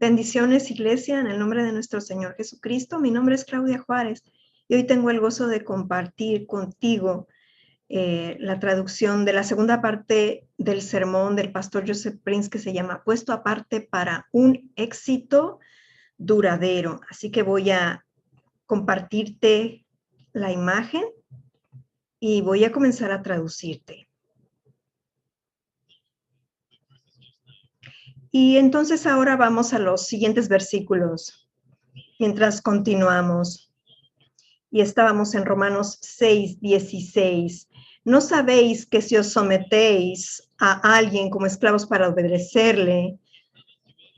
Bendiciones, iglesia, en el nombre de nuestro Señor Jesucristo. Mi nombre es Claudia Juárez y hoy tengo el gozo de compartir contigo la traducción de la segunda parte del sermón del pastor Joseph Prince, que se llama Puesto aparte para un éxito duradero. Así que voy a compartirte la imagen y voy a comenzar a traducirte. Y entonces ahora vamos a los siguientes versículos, mientras continuamos. Y estábamos en Romanos 6:16. ¿No sabéis que si os sometéis a alguien como esclavos para obedecerle,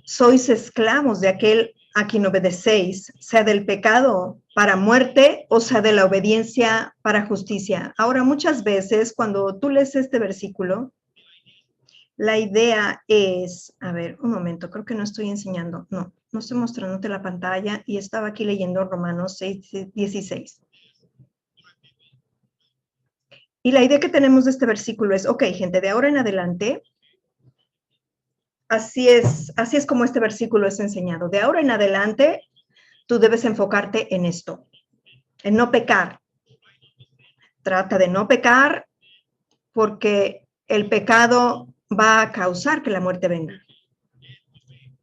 sois esclavos de aquel a quien obedecéis, sea del pecado para muerte o sea de la obediencia para justicia? Ahora, muchas veces cuando tú lees este versículo, la idea es, a ver, un momento, creo que no estoy enseñando, no estoy mostrándote la pantalla y estaba aquí leyendo Romanos 6:16. Y la idea que tenemos de este versículo es, ok, gente, de ahora en adelante, así es como este versículo es enseñado. De ahora en adelante, tú debes enfocarte en esto, en no pecar. Trata de no pecar porque el pecado va a causar que la muerte venga.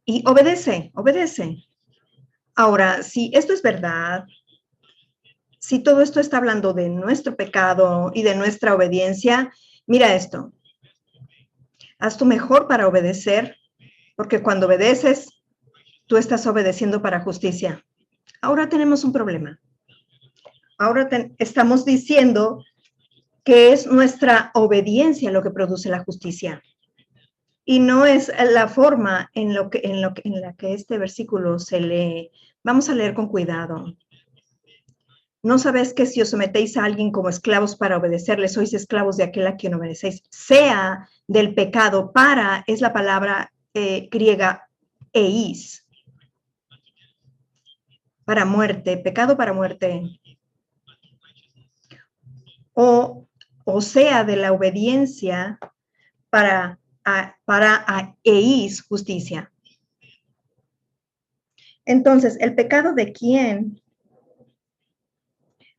Y obedece. Ahora, si esto es verdad, si todo esto está hablando de nuestro pecado y de nuestra obediencia, mira esto. Haz tu mejor para obedecer, porque cuando obedeces, tú estás obedeciendo para justicia. Ahora tenemos un problema. Ahora estamos diciendo que es nuestra obediencia lo que produce la justicia. Y no es la forma en la que este versículo se lee. Vamos a leer con cuidado. ¿No sabéis que si os sometéis a alguien como esclavos para obedecerle, sois esclavos de aquel a quien obedecéis? Sea del pecado para, es la palabra griega eis, para muerte, pecado para muerte. O sea de la obediencia para eis, justicia. Entonces, ¿el pecado de quién?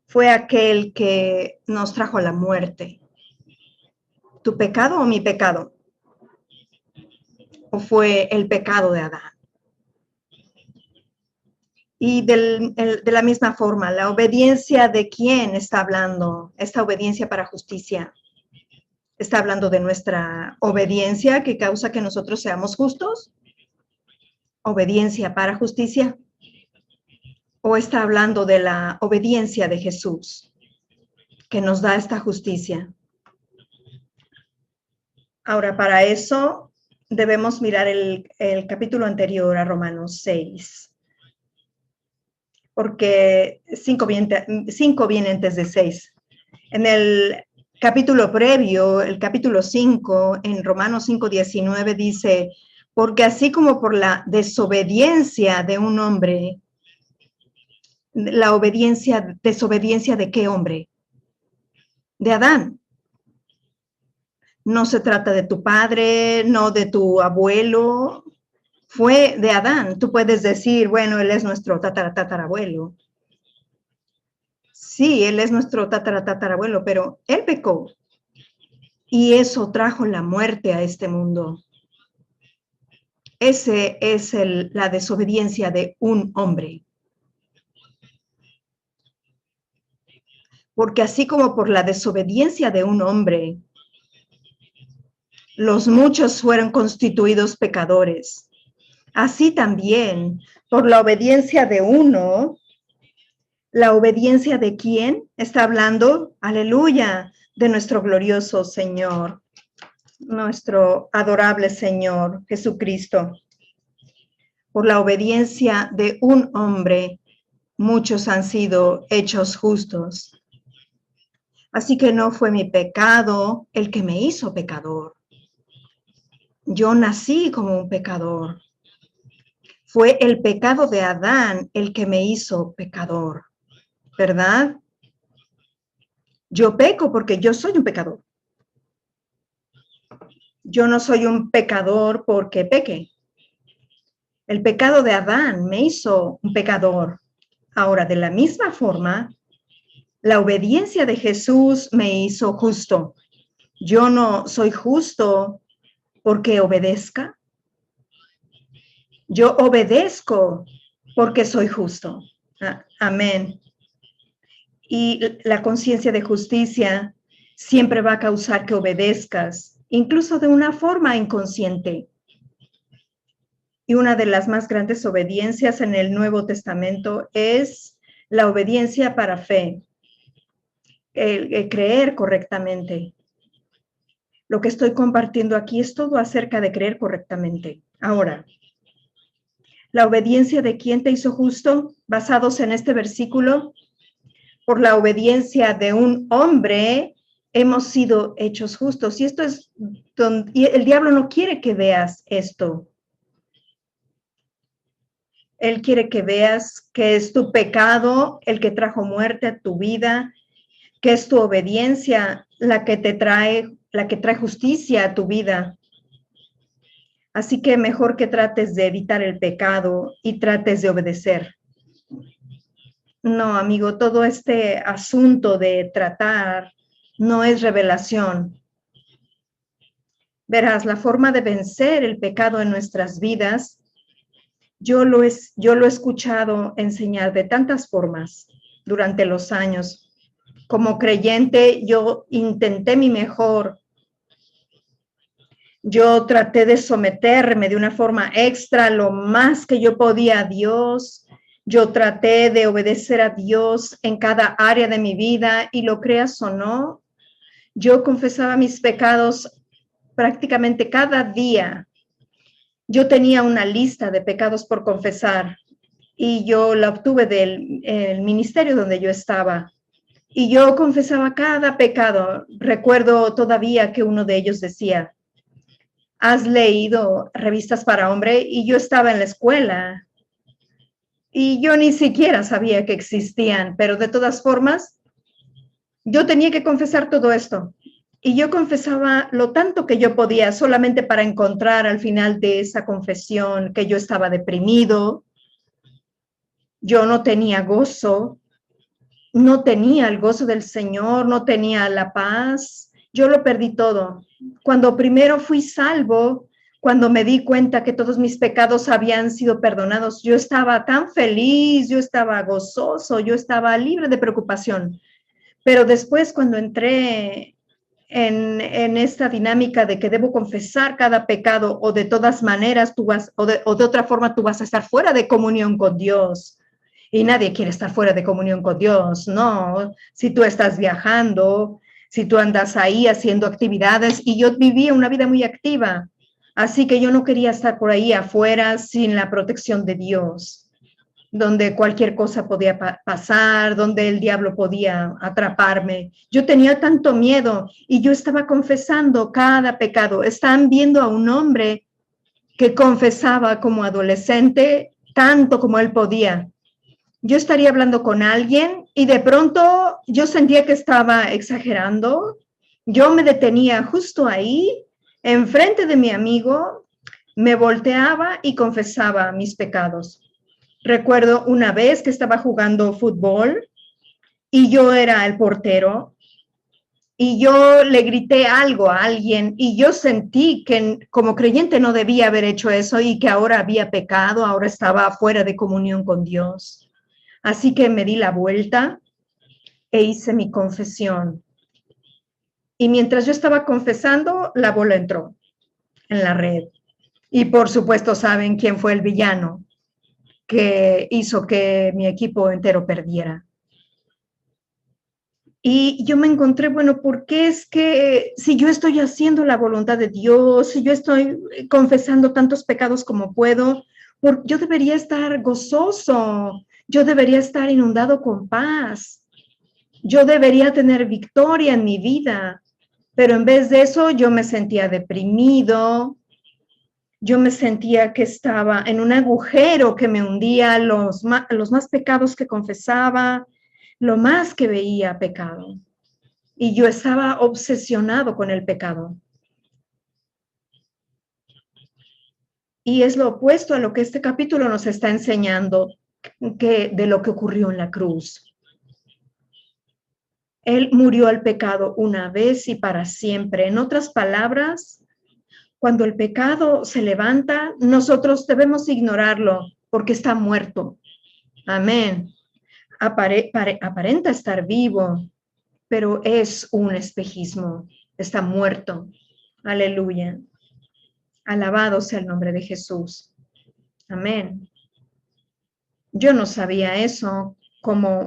Fue aquel que nos trajo la muerte. ¿Tu pecado o mi pecado? ¿O fue el pecado de Adán? Y de la misma forma, ¿la obediencia de quién está hablando? Esta obediencia para justicia. ¿Está hablando de nuestra obediencia que causa que nosotros seamos justos? ¿Obediencia para justicia? ¿O está hablando de la obediencia de Jesús que nos da esta justicia? Ahora, para eso debemos mirar el capítulo anterior a Romanos 6, porque 5 viene antes de 6. En el capítulo previo, el capítulo 5, en Romanos 5:19 dice, porque así como por la desobediencia de un hombre, desobediencia de qué hombre? De Adán. No se trata de tu padre, no de tu abuelo, fue de Adán. Tú puedes decir, bueno, él es nuestro tatarabuelo. Sí, él es nuestro tatarabuelo, pero él pecó. Y eso trajo la muerte a este mundo. Ese es la desobediencia de un hombre. Porque así como por la desobediencia de un hombre, los muchos fueron constituidos pecadores. Así también, por la obediencia de uno, ¿la obediencia de quién está hablando? Aleluya, de nuestro glorioso Señor, nuestro adorable Señor Jesucristo. Por la obediencia de un hombre, muchos han sido hechos justos. Así que no fue mi pecado el que me hizo pecador. Yo nací como un pecador. Fue el pecado de Adán el que me hizo pecador, ¿verdad? Yo peco porque yo soy un pecador. Yo no soy un pecador porque peque. El pecado de Adán me hizo un pecador. Ahora, de la misma forma, la obediencia de Jesús me hizo justo. Yo no soy justo porque obedezca. Yo obedezco porque soy justo. Amén. Y la conciencia de justicia siempre va a causar que obedezcas, incluso de una forma inconsciente. Y una de las más grandes obediencias en el Nuevo Testamento es la obediencia para fe, el creer correctamente. Lo que estoy compartiendo aquí es todo acerca de creer correctamente. Ahora, la obediencia de quién te hizo justo, basados en este versículo, por la obediencia de un hombre, hemos sido hechos justos. Y esto es donde, y el diablo no quiere que veas esto. Él quiere que veas que es tu pecado el que trajo muerte a tu vida, que es tu obediencia la que trae justicia a tu vida. Así que mejor que trates de evitar el pecado y trates de obedecer. No, amigo, todo este asunto de tratar no es revelación. Verás, la forma de vencer el pecado en nuestras vidas, yo lo he escuchado enseñar de tantas formas durante los años. Como creyente, yo intenté mi mejor. Yo traté de someterme de una forma extra lo más que yo podía a Dios. Yo traté de obedecer a Dios en cada área de mi vida y lo creas o no, yo confesaba mis pecados prácticamente cada día. Yo tenía una lista de pecados por confesar y yo la obtuve del ministerio donde yo estaba. Y yo confesaba cada pecado. Recuerdo todavía que uno de ellos decía, ¿has leído revistas para hombre? Y yo estaba en la escuela y yo ni siquiera sabía que existían, pero de todas formas, yo tenía que confesar todo esto. Y yo confesaba lo tanto que yo podía, solamente para encontrar al final de esa confesión que yo estaba deprimido, yo no tenía gozo, no tenía el gozo del Señor, no tenía la paz, yo lo perdí todo. Cuando primero fui salvo, cuando me di cuenta que todos mis pecados habían sido perdonados, yo estaba tan feliz, yo estaba gozoso, yo estaba libre de preocupación. Pero después, cuando entré en esta dinámica de que debo confesar cada pecado o de todas maneras tú vas, o de otra forma tú vas a estar fuera de comunión con Dios. Y nadie quiere estar fuera de comunión con Dios, no. Si tú estás viajando, si tú andas ahí haciendo actividades, y yo vivía una vida muy activa, así que yo no quería estar por ahí afuera sin la protección de Dios, donde cualquier cosa podía pasar, donde el diablo podía atraparme. Yo tenía tanto miedo y yo estaba confesando cada pecado. Están viendo a un hombre que confesaba como adolescente tanto como él podía. Yo estaría hablando con alguien y de pronto yo sentía que estaba exagerando. Yo me detenía justo ahí, enfrente de mi amigo, me volteaba y confesaba mis pecados. Recuerdo una vez que estaba jugando fútbol y yo era el portero y yo le grité algo a alguien y yo sentí que como creyente no debía haber hecho eso y que ahora había pecado, ahora estaba fuera de comunión con Dios. Así que me di la vuelta e hice mi confesión. Y mientras yo estaba confesando, la bola entró en la red. Y por supuesto saben quién fue el villano que hizo que mi equipo entero perdiera. Y yo me encontré, bueno, ¿por qué es que si yo estoy haciendo la voluntad de Dios, si yo estoy confesando tantos pecados como puedo, yo debería estar gozoso, yo debería estar inundado con paz, yo debería tener victoria en mi vida, pero en vez de eso yo me sentía deprimido, yo me sentía que estaba en un agujero que me hundía, los más pecados que confesaba, lo más que veía pecado. Y yo estaba obsesionado con el pecado. Y es lo opuesto a lo que este capítulo nos está enseñando de lo que ocurrió en la cruz. Él murió al pecado una vez y para siempre. En otras palabras, cuando el pecado se levanta, nosotros debemos ignorarlo porque está muerto. Amén. Aparenta estar vivo, pero es un espejismo. Está muerto. Aleluya. Alabado sea el nombre de Jesús. Amén. Yo no sabía eso como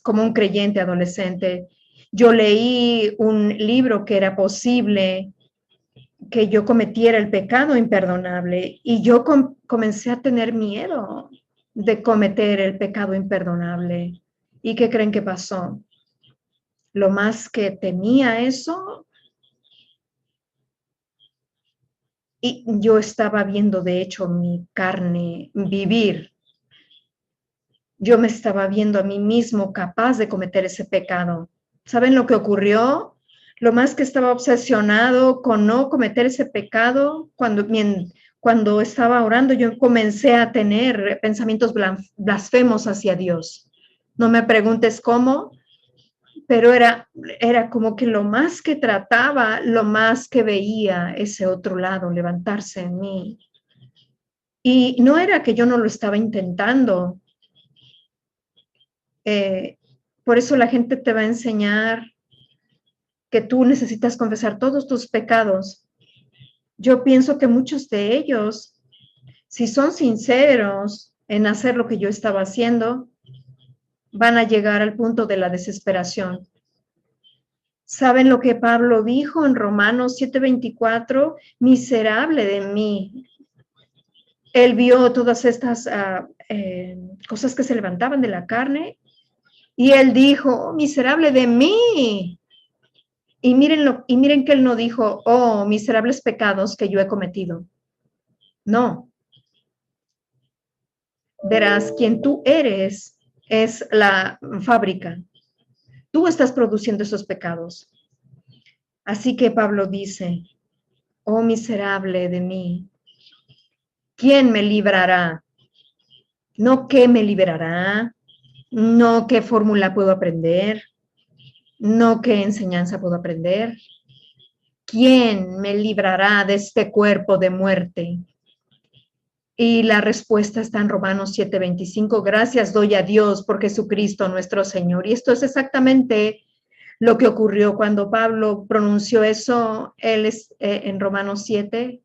como un creyente adolescente. Yo leí un libro que era posible que yo cometiera el pecado imperdonable y yo comencé a tener miedo de cometer el pecado imperdonable. ¿Y qué creen que pasó? Lo más que temía eso, y yo estaba viendo de hecho mi carne vivir. Yo me estaba viendo a mí mismo capaz de cometer ese pecado. ¿Saben lo que ocurrió? Lo más que estaba obsesionado con no cometer ese pecado, cuando estaba orando, yo comencé a tener pensamientos blasfemos hacia Dios. No me preguntes cómo, pero era como que lo más que trataba, lo más que veía ese otro lado levantarse en mí. Y no era que yo no lo estaba intentando. Por eso la gente te va a enseñar que tú necesitas confesar todos tus pecados. Yo pienso que muchos de ellos, si son sinceros en hacer lo que yo estaba haciendo, van a llegar al punto de la desesperación. ¿Saben lo que Pablo dijo en Romanos 7:24? Miserable de mí. Él vio todas estas cosas que se levantaban de la carne y él dijo, oh, miserable de mí. Y miren que él no dijo, oh, miserables pecados que yo he cometido. No. Verás, quien tú eres es la fábrica. Tú estás produciendo esos pecados. Así que Pablo dice, oh miserable de mí, ¿quién me librará? No qué me liberará, no qué fórmula puedo aprender, no qué enseñanza puedo aprender. ¿Quién me librará de este cuerpo de muerte? Y la respuesta está en Romanos 7:25. Gracias doy a Dios por Jesucristo nuestro Señor. Y esto es exactamente lo que ocurrió cuando Pablo pronunció eso. Él es en Romanos 7.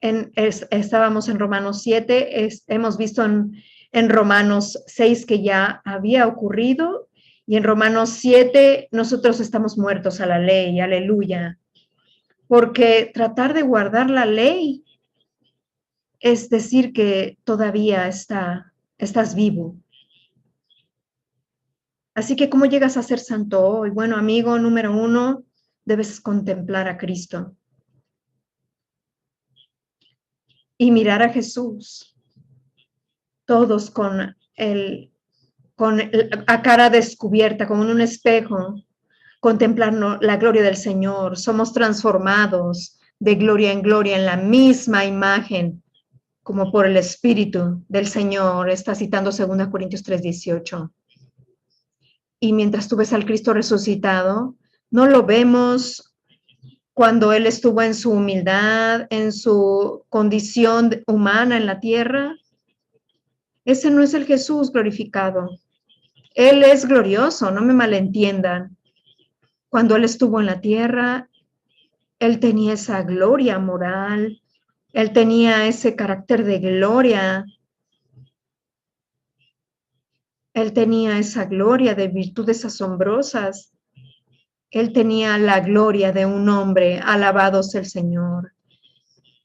Estábamos en Romanos 7. Hemos visto en Romanos 6 que ya había ocurrido. Y en Romanos 7 nosotros estamos muertos a la ley. Aleluya. Porque tratar de guardar la ley es decir que todavía estás vivo. Así que, ¿cómo llegas a ser santo hoy? Bueno, amigo, número 1, debes contemplar a Cristo y mirar a Jesús, todos a cara descubierta, como en un espejo, contemplar la gloria del Señor. Somos transformados de gloria en gloria en la misma imagen, como por el Espíritu del Señor. Está citando 2 Corintios 3:18. Y mientras tú ves al Cristo resucitado, no lo vemos cuando Él estuvo en su humildad, en su condición humana en la tierra. Ese no es el Jesús glorificado. Él es glorioso, no me malentiendan. Cuando Él estuvo en la tierra, Él tenía esa gloria moral, Él tenía ese carácter de gloria, Él tenía esa gloria de virtudes asombrosas. Él tenía la gloria de un hombre, alabado sea el Señor.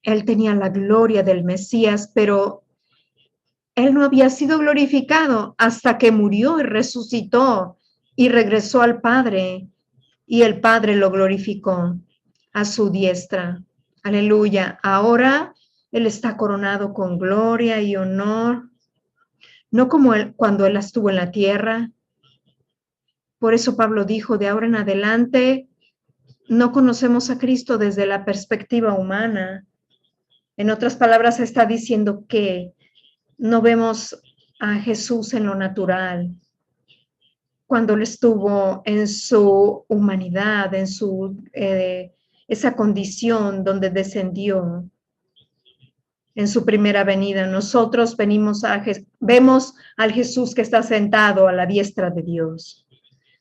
Él tenía la gloria del Mesías, pero él no había sido glorificado hasta que murió y resucitó y regresó al Padre, y el Padre lo glorificó a su diestra. Aleluya. Ahora él está coronado con gloria y honor, no como cuando él estuvo en la tierra. Por eso Pablo dijo, de ahora en adelante, no conocemos a Cristo desde la perspectiva humana. En otras palabras, está diciendo que no vemos a Jesús en lo natural, cuando él estuvo en su humanidad, en su esa condición donde descendió en su primera venida. Nosotros vemos al Jesús que está sentado a la diestra de Dios.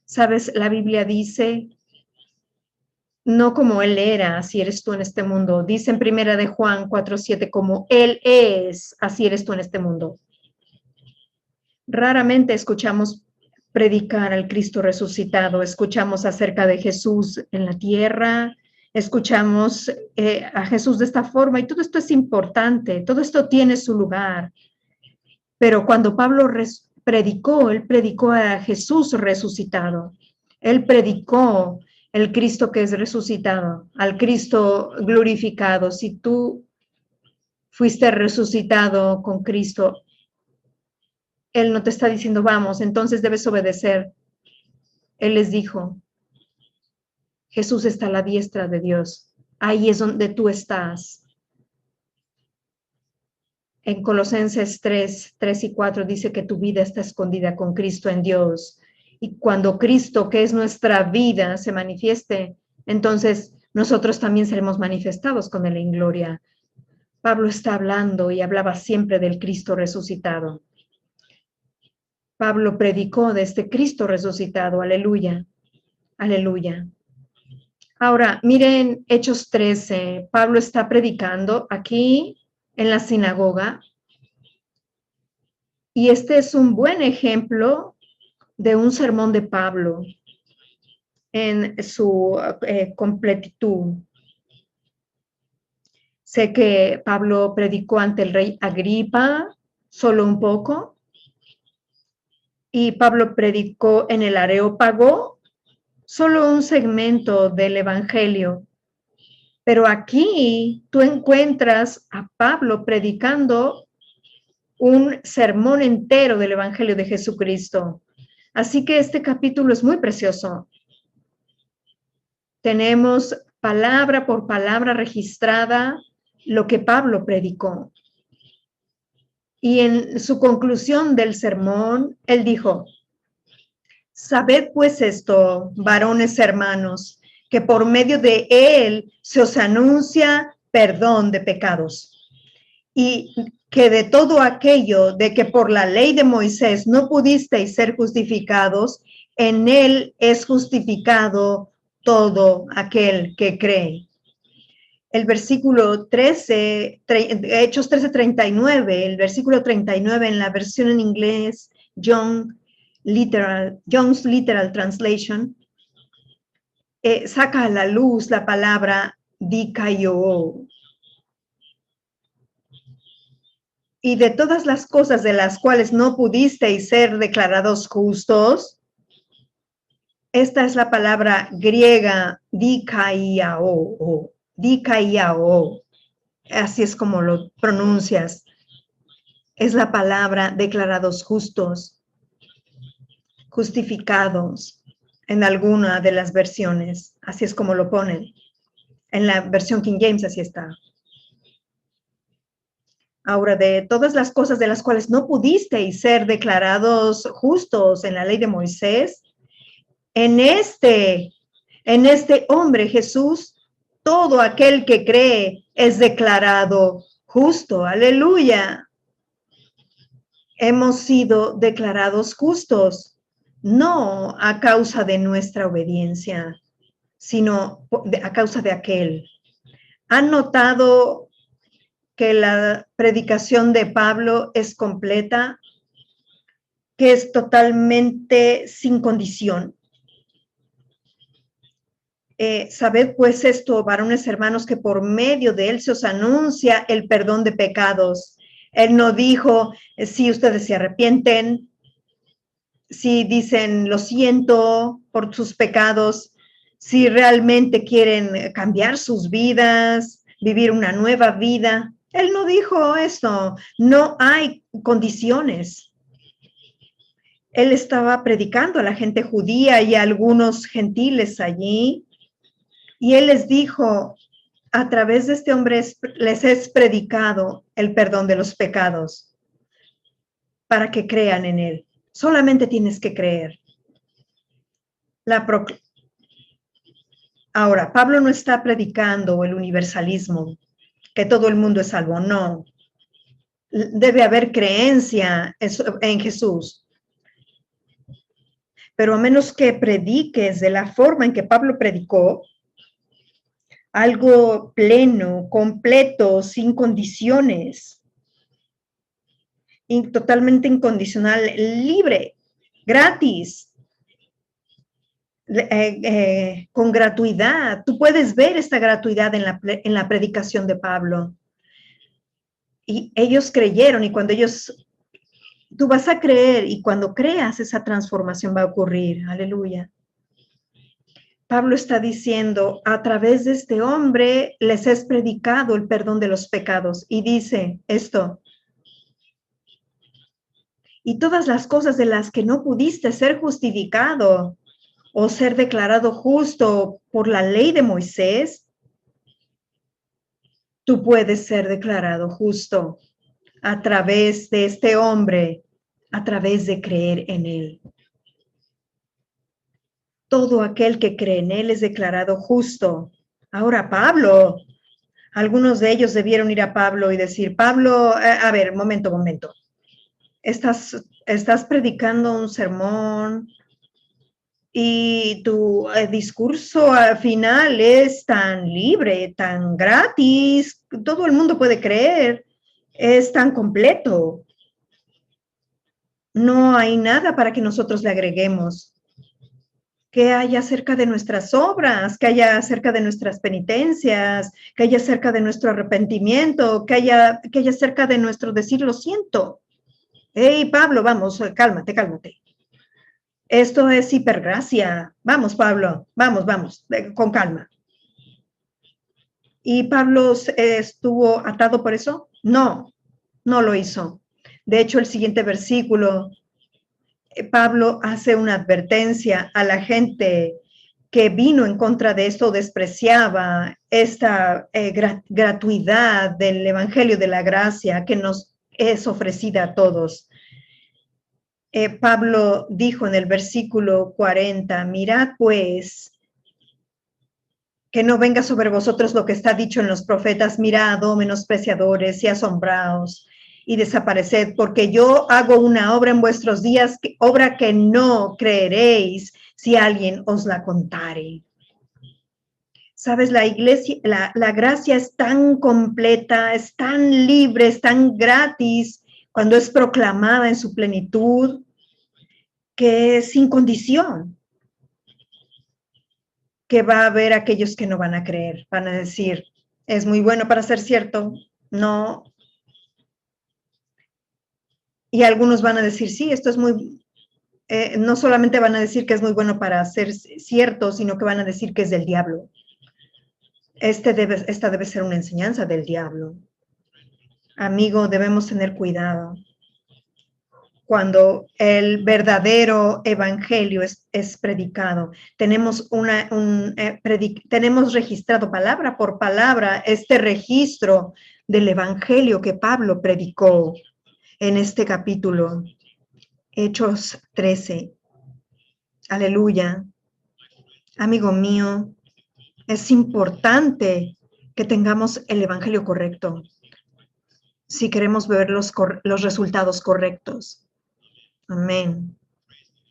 ¿Sabes? La Biblia dice, no como Él era, así eres tú en este mundo. Dice en primera de Juan 4:7, como Él es, así eres tú en este mundo. Raramente escuchamos predicar al Cristo resucitado, escuchamos acerca de Jesús en la tierra, escuchamos a Jesús de esta forma, y todo esto es importante, todo esto tiene su lugar. Pero cuando Pablo predicó, él predicó a Jesús resucitado. Él predicó el Cristo que es resucitado, al Cristo glorificado. Si tú fuiste resucitado con Cristo, Él no te está diciendo, vamos, entonces debes obedecer. Él les dijo, Jesús está a la diestra de Dios. Ahí es donde tú estás. En Colosenses 3 y 4 dice que tu vida está escondida con Cristo en Dios. Y cuando Cristo, que es nuestra vida, se manifieste, entonces nosotros también seremos manifestados con Él en gloria. Pablo está hablando y hablaba siempre del Cristo resucitado. Pablo predicó de este Cristo resucitado. Aleluya. Aleluya. Ahora, miren Hechos 13. Pablo está predicando aquí en la sinagoga. Y este es un buen ejemplo de un sermón de Pablo en su completitud. Sé que Pablo predicó ante el rey Agripa solo un poco, y Pablo predicó en el Areópago solo un segmento del Evangelio. Pero aquí tú encuentras a Pablo predicando un sermón entero del Evangelio de Jesucristo. Así que este capítulo es muy precioso. Tenemos palabra por palabra registrada lo que Pablo predicó. Y en su conclusión del sermón, él dijo, sabed pues esto, varones hermanos, que por medio de él se os anuncia perdón de pecados, y que de todo aquello de que por la ley de Moisés no pudisteis ser justificados, en él es justificado todo aquel que cree. El versículo 13, Hechos 13:39, el versículo 39 en la versión en inglés, John's Literal Translation, saca a la luz la palabra dikaio. Y de todas las cosas de las cuales no pudisteis ser declarados justos, esta es la palabra griega dikaiao. Dikaiao, así es como lo pronuncias. Es la palabra declarados justos, justificados, en alguna de las versiones. Así es como lo ponen. En la versión King James así está. Ahora, de todas las cosas de las cuales no pudisteis ser declarados justos en la ley de Moisés, en este hombre Jesús, todo aquel que cree es declarado justo. Aleluya. Hemos sido declarados justos, no a causa de nuestra obediencia, sino a causa de aquel. ¿Han notado que la predicación de Pablo es completa, que es totalmente sin condición? Sabed pues esto, varones hermanos, que por medio de él se os anuncia el perdón de pecados. Él no dijo, si ustedes se arrepienten, si dicen, lo siento por sus pecados, si realmente quieren cambiar sus vidas, vivir una nueva vida. Él no dijo eso, no hay condiciones. Él estaba predicando a la gente judía y a algunos gentiles allí, y él les dijo, a través de este hombre les es predicado el perdón de los pecados para que crean en él. Solamente tienes que creer. Ahora, Pablo no está predicando el universalismo, que todo el mundo es salvo, no. Debe haber creencia en Jesús. Pero a menos que prediques de la forma en que Pablo predicó, algo pleno, completo, sin condiciones, totalmente incondicional, libre, gratis, con gratuidad. Tú puedes ver esta gratuidad en la predicación de Pablo. Y ellos creyeron, y cuando tú vas a creer, y cuando creas, esa transformación va a ocurrir. Aleluya. Pablo está diciendo, a través de este hombre les es predicado el perdón de los pecados. Y dice esto, y todas las cosas de las que no pudiste ser justificado o ser declarado justo por la ley de Moisés, tú puedes ser declarado justo a través de este hombre, a través de creer en él. Todo aquel que cree en él es declarado justo. Ahora, Pablo, algunos de ellos debieron ir a Pablo y decir, Pablo, a ver, momento. Estás predicando un sermón y tu discurso al final es tan libre, tan gratis, todo el mundo puede creer, es tan completo. No hay nada para que nosotros le agreguemos. Que haya acerca de nuestras obras, que haya acerca de nuestras penitencias, que haya acerca de nuestro arrepentimiento, que haya acerca de nuestro decir lo siento. Hey, Pablo, vamos, cálmate. Esto es hipergracia. Vamos, Pablo, vamos, con calma. ¿Y Pablo estuvo atado por eso? No lo hizo. De hecho, el siguiente versículo, Pablo hace una advertencia a la gente que vino en contra de esto, despreciaba esta gratuidad del evangelio de la gracia que nos es ofrecida a todos. Pablo dijo en el versículo 40, mirad pues, que no venga sobre vosotros lo que está dicho en los profetas, mirad, oh menospreciadores y asombraos, y desapareced, porque yo hago una obra en vuestros días, obra que no creeréis si alguien os la contare. Sabes, la iglesia, la gracia es tan completa, es tan libre, es tan gratis cuando es proclamada en su plenitud, que es sin condición. Que va a haber aquellos que no van a creer, van a decir, es muy bueno para ser cierto, no. Y algunos van a decir, sí, esto es muy, no solamente van a decir que es muy bueno para ser cierto, sino que van a decir que es del diablo. Esta debe ser una enseñanza del diablo. Amigo, debemos tener cuidado. Cuando el verdadero evangelio es predicado, tenemos tenemos registrado palabra por palabra este registro del evangelio que Pablo predicó en este capítulo, Hechos 13. Aleluya. Amigo mío, es importante que tengamos el evangelio correcto si queremos ver los resultados correctos. Amén.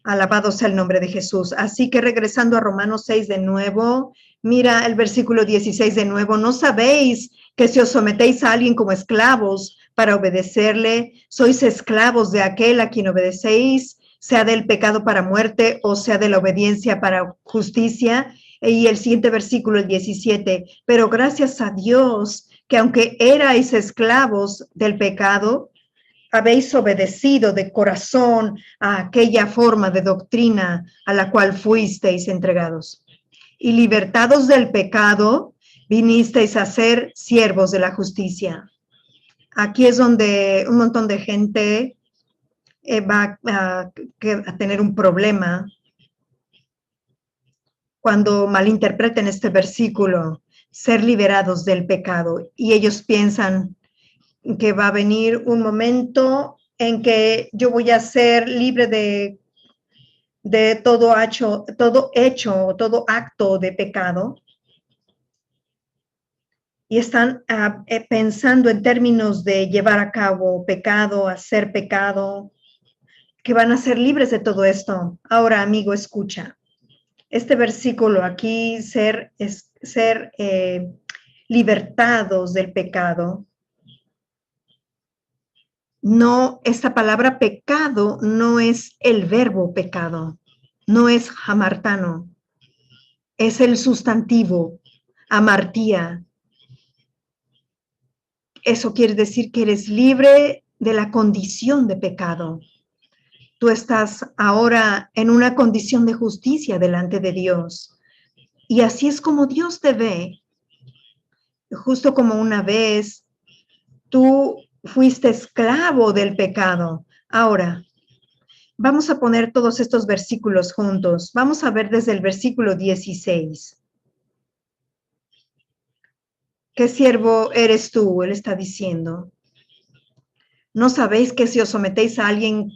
Alabado sea el nombre de Jesús. Así que regresando a Romanos 6 de nuevo, mira el versículo 16 de nuevo. ¿No sabéis que si os sometéis a alguien como esclavos para obedecerle, sois esclavos de aquel a quien obedecéis, sea del pecado para muerte o sea de la obediencia para justicia? Y el siguiente versículo, el 17. Pero gracias a Dios que aunque erais esclavos del pecado, habéis obedecido de corazón a aquella forma de doctrina a la cual fuisteis entregados. Y libertados del pecado, vinisteis a ser siervos de la justicia. Aquí es donde un montón de gente va a tener un problema cuando malinterpreten este versículo. ser liberados del pecado. Y ellos piensan que va a venir un momento en que yo voy a ser libre de todo hecho, todo acto de pecado. Y están pensando en términos de llevar a cabo pecado, hacer pecado, que van a ser libres de todo esto. Ahora, amigo, escucha. Este versículo aquí, ser libertados del pecado. No, esta palabra pecado no es el verbo pecado, no es hamartano, es el sustantivo, amartía. Eso quiere decir que eres libre de la condición de pecado. Tú estás ahora en una condición de justicia delante de Dios. Y así es como Dios te ve. Justo como una vez tú fuiste esclavo del pecado. Ahora, vamos a poner todos estos versículos juntos. Vamos a ver desde el versículo 16. ¿Qué siervo eres tú? Él está diciendo. ¿No sabéis que si os sometéis a alguien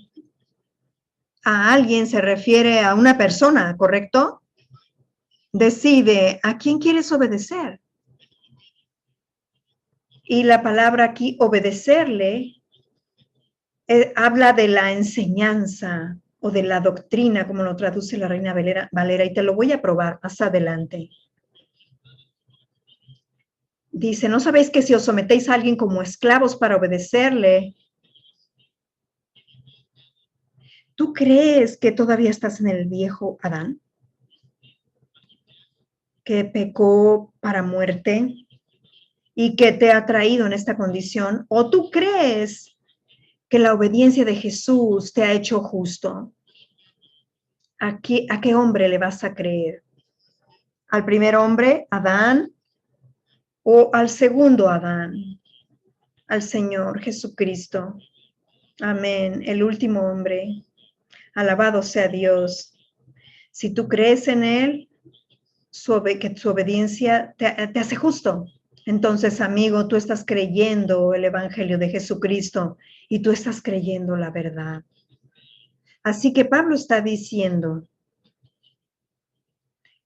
se refiere a una persona, ¿correcto? Decide a quién quieres obedecer. Y la palabra aquí, obedecerle, habla de la enseñanza o de la doctrina, como lo traduce la Reina Valera, y te lo voy a probar más adelante. Dice, ¿no sabéis que si os sometéis a alguien como esclavos para obedecerle, tú crees que todavía estás en el viejo Adán? Que pecó para muerte y que te ha traído en esta condición, o tú crees que la obediencia de Jesús te ha hecho justo. ¿A qué hombre le vas a creer? ¿Al primer hombre, Adán, o al segundo Adán, al Señor Jesucristo? Amén, el último hombre. Alabado sea Dios. Si tú crees en Él, que su obediencia te hace justo. Entonces, amigo, tú estás creyendo el Evangelio de Jesucristo y tú estás creyendo la verdad. Así que Pablo está diciendo,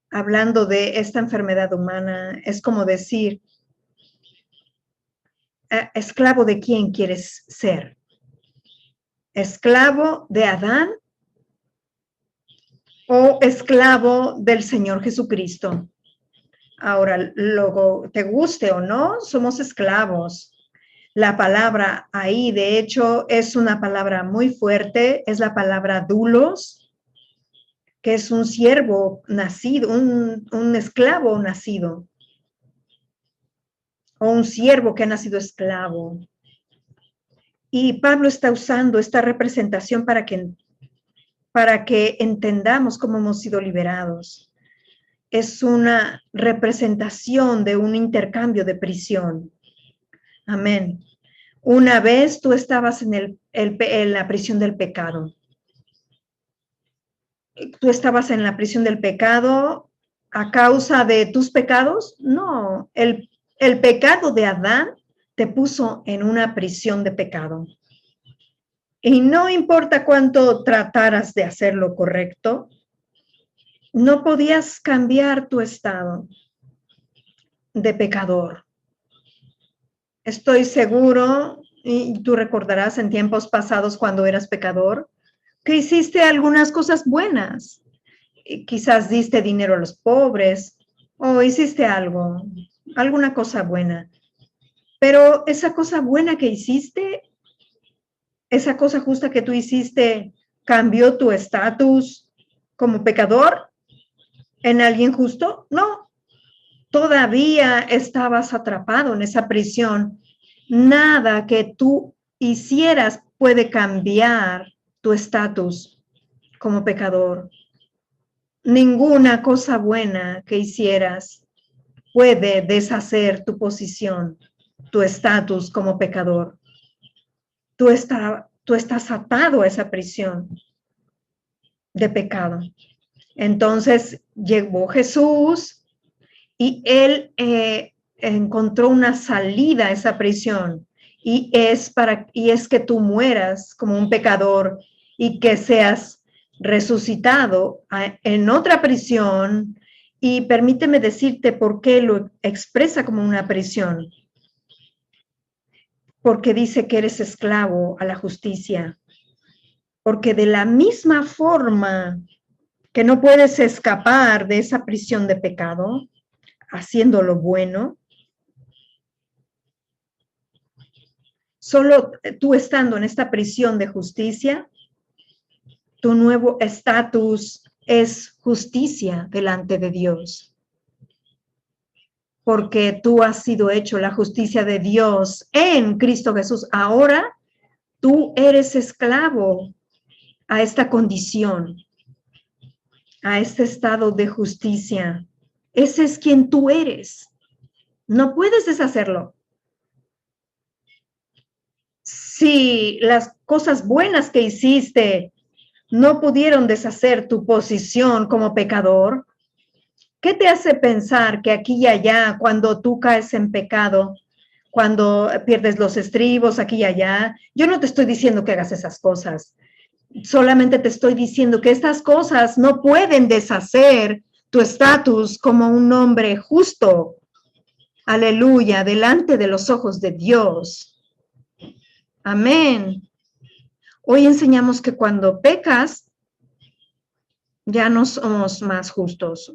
hablando de esta enfermedad humana, es como decir, ¿esclavo de quién quieres ser? ¿Esclavo de Adán o esclavo del Señor Jesucristo? Ahora, luego, te guste o no, somos esclavos. La palabra ahí, de hecho, es una palabra muy fuerte, es la palabra doulos, que es un siervo nacido, un esclavo nacido, o un siervo que ha nacido esclavo. Y Pablo está usando esta representación para que entendamos cómo hemos sido liberados. Es una representación de un intercambio de prisión. Amén. Una vez tú estabas en la prisión del pecado. ¿Tú estabas en la prisión del pecado a causa de tus pecados? No, el pecado de Adán te puso en una prisión de pecado. Y no importa cuánto trataras de hacer lo correcto, no podías cambiar tu estado de pecador. Estoy seguro, y tú recordarás en tiempos pasados cuando eras pecador, que hiciste algunas cosas buenas. Quizás diste dinero a los pobres o hiciste alguna cosa buena. Pero esa cosa buena que hiciste, esa cosa justa que tú hiciste, ¿cambió tu estatus como pecador en alguien justo? No, todavía estabas atrapado en esa prisión. Nada que tú hicieras puede cambiar tu estatus como pecador. Ninguna cosa buena que hicieras puede deshacer tu posición, tu estatus como pecador. Tú estás atado a esa prisión de pecado. Entonces llegó Jesús y él encontró una salida a esa prisión, y es que tú mueras como un pecador y que seas resucitado en otra prisión. Y permíteme decirte por qué lo expresa como una prisión. Porque dice que eres esclavo a la justicia. Porque de la misma forma que no puedes escapar de esa prisión de pecado, haciendo lo bueno, solo tú estando en esta prisión de justicia, tu nuevo estatus es justicia delante de Dios. Porque tú has sido hecho la justicia de Dios en Cristo Jesús. Ahora tú eres esclavo a esta condición, a este estado de justicia. Ese es quien tú eres. No puedes deshacerlo. Si las cosas buenas que hiciste no pudieron deshacer tu posición como pecador, ¿qué te hace pensar que aquí y allá, cuando tú caes en pecado, cuando pierdes los estribos aquí y allá? Yo no te estoy diciendo que hagas esas cosas. Solamente te estoy diciendo que estas cosas no pueden deshacer tu estatus como un hombre justo. Aleluya, delante de los ojos de Dios. Amén. Hoy enseñamos que cuando pecas, ya no somos más justos.